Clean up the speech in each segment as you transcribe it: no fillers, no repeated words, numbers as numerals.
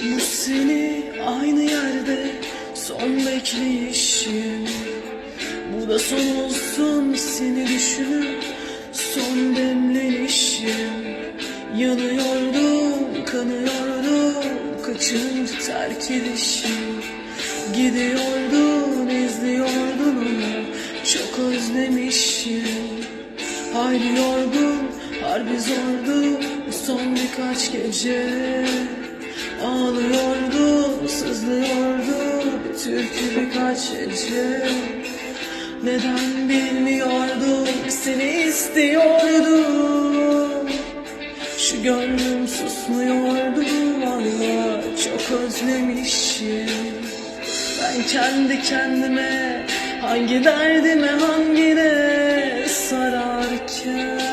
Bu seni aynı yerde son bekleyişim. Bu da son olsun seni düşünüp son demlenişim. Yanıyordum, kanıyordum kaçıncı terk edişim. Gidiyordun, izliyordun ama çok özlemişim. Hayli yorgun, harbi zordu son birkaç gece. Ağlıyordu, sızlıyordu bir türkü birkaç gece. Neden bilmiyordum, seni istiyordum. Şu gönlüm susmuyordu, valla çok özlemişim. Ben kendi kendime, hangi derdime hangine sararken,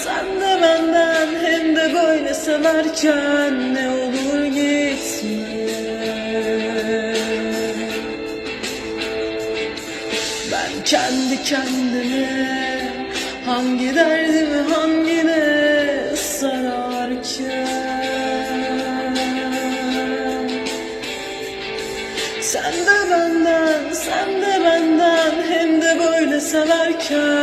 sen de benden hem de böyle severken ne olur gitme. Ben kendi kendime, hangi derdimi hangine sararken, sen de benden hem de böyle severken